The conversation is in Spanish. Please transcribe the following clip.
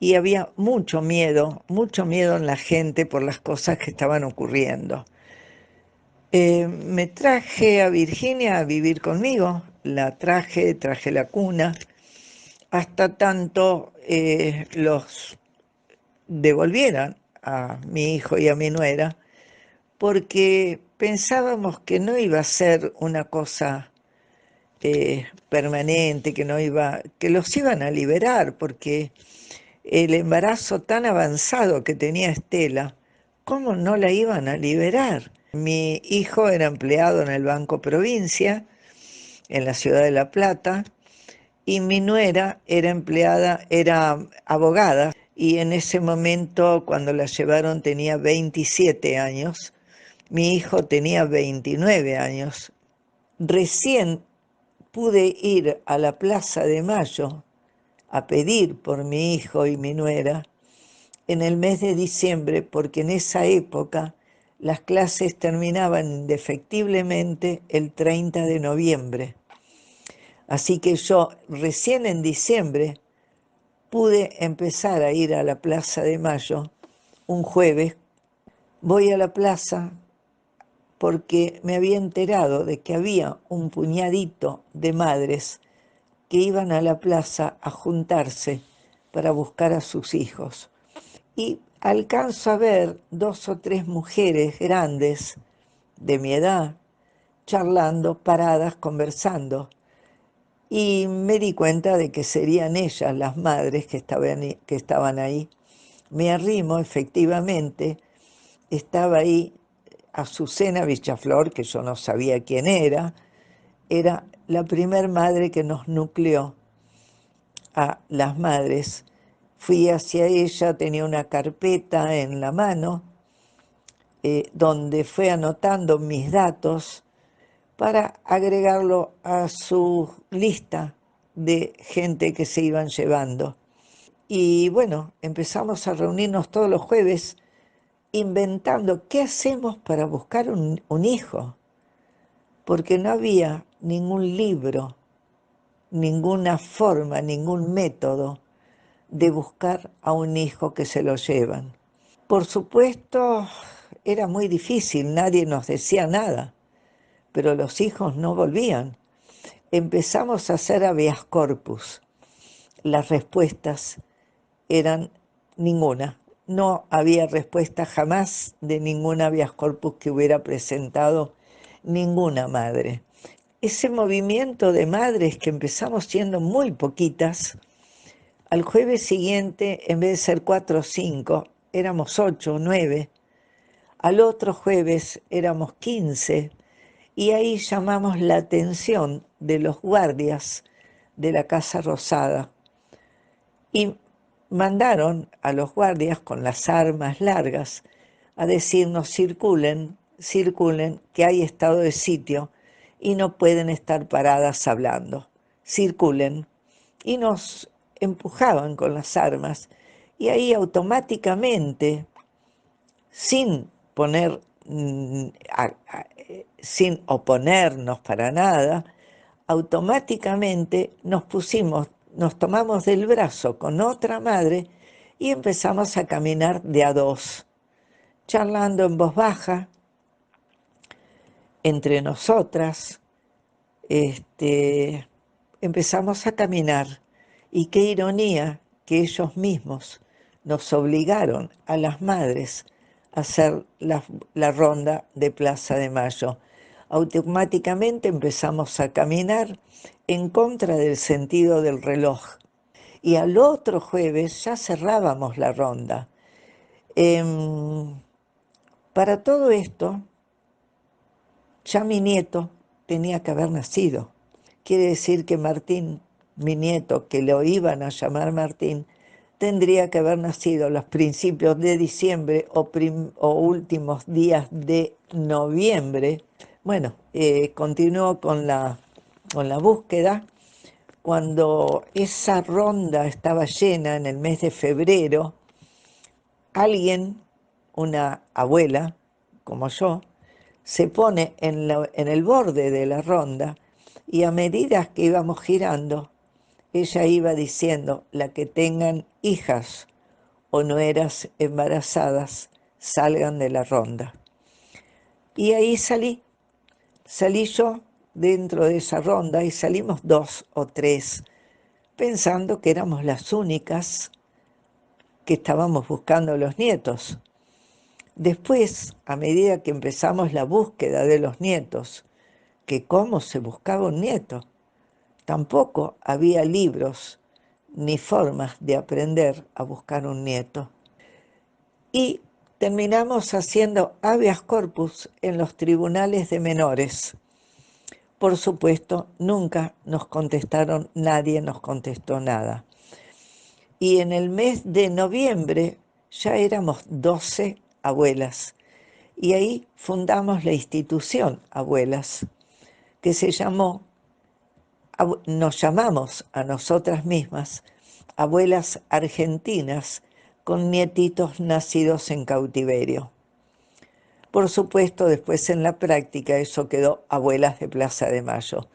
y había mucho miedo en la gente por las cosas que estaban ocurriendo. Me traje a Virginia a vivir conmigo, traje la cuna, hasta tanto los devolvieran a mi hijo y a mi nuera, porque pensábamos que no iba a ser una cosa permanente, que los iban a liberar, porque el embarazo tan avanzado que tenía Estela, ¿cómo no la iban a liberar? Mi hijo era empleado en el Banco Provincia, en la ciudad de La Plata, y mi nuera era abogada, y en ese momento, cuando la llevaron, tenía 27 años, mi hijo tenía 29 años. Recién pude ir a la Plaza de Mayo a pedir por mi hijo y mi nuera en el mes de diciembre, porque en esa época las clases terminaban indefectiblemente el 30 de noviembre. Así que yo recién en diciembre pude empezar a ir a la Plaza de Mayo un jueves. Voy a la plaza porque me había enterado de que había un puñadito de madres que iban a la plaza a juntarse para buscar a sus hijos. Y alcanzo a ver 2 o 3 mujeres grandes de mi edad charlando, paradas, conversando. Y me di cuenta de que serían ellas las madres que estaban ahí. Me arrimo, efectivamente, estaba ahí Azucena Villaflor, que yo no sabía quién era la primer madre que nos nucleó a las madres. Fui hacia ella, tenía una carpeta en la mano, donde fue anotando mis datos para agregarlo a su lista de gente que se iban llevando. Y bueno, empezamos a reunirnos todos los jueves inventando qué hacemos para buscar un hijo, porque no había ningún libro, ninguna forma, ningún método de buscar a un hijo que se lo llevan. Por supuesto, era muy difícil, nadie nos decía nada, pero los hijos no volvían. Empezamos a hacer habeas corpus. Las respuestas eran ninguna. No había respuesta jamás de ningún habeas corpus que hubiera presentado ninguna madre. Ese movimiento de madres, que empezamos siendo muy poquitas, al jueves siguiente, en vez de ser 4 o 5, éramos 8 o 9. Al otro jueves éramos 15, y ahí llamamos la atención de los guardias de la Casa Rosada y mandaron a los guardias con las armas largas a decirnos: circulen, circulen, que hay estado de sitio y no pueden estar paradas hablando, circulen. Y nos empujaban con las armas, y ahí automáticamente, sin poner, sin oponernos para nada, automáticamente nos tomamos del brazo con otra madre y empezamos a caminar de a dos, charlando en voz baja entre nosotras. Empezamos a caminar, y qué ironía que ellos mismos nos obligaron a las madres a hacer la ronda de Plaza de Mayo. Automáticamente empezamos a caminar en contra del sentido del reloj, y al otro jueves ya cerrábamos la ronda. Para todo esto, ya mi nieto tenía que haber nacido. Quiere decir que Martín, mi nieto, que lo iban a llamar Martín, tendría que haber nacido a los principios de diciembre o últimos días de noviembre. Bueno, continuó con la búsqueda. Cuando esa ronda estaba llena en el mes de febrero, alguien, una abuela como yo, se pone en el borde de la ronda, y a medida que íbamos girando, ella iba diciendo: la que tengan hijas o nueras embarazadas salgan de la ronda. Y ahí salí yo dentro de esa ronda y salimos 2 o 3, pensando que éramos las únicas que estábamos buscando los nietos. Después, a medida que empezamos la búsqueda de los nietos, que cómo se buscaba un nieto, tampoco había libros ni formas de aprender a buscar un nieto. Y terminamos haciendo habeas corpus en los tribunales de menores. Por supuesto, nunca nos contestaron, nadie nos contestó nada. Y en el mes de noviembre ya éramos 12 abuelas. Y ahí fundamos la institución Abuelas, que nos llamamos a nosotras mismas Abuelas Argentinas con nietitos nacidos en cautiverio. Por supuesto, después en la práctica eso quedó Abuelas de Plaza de Mayo.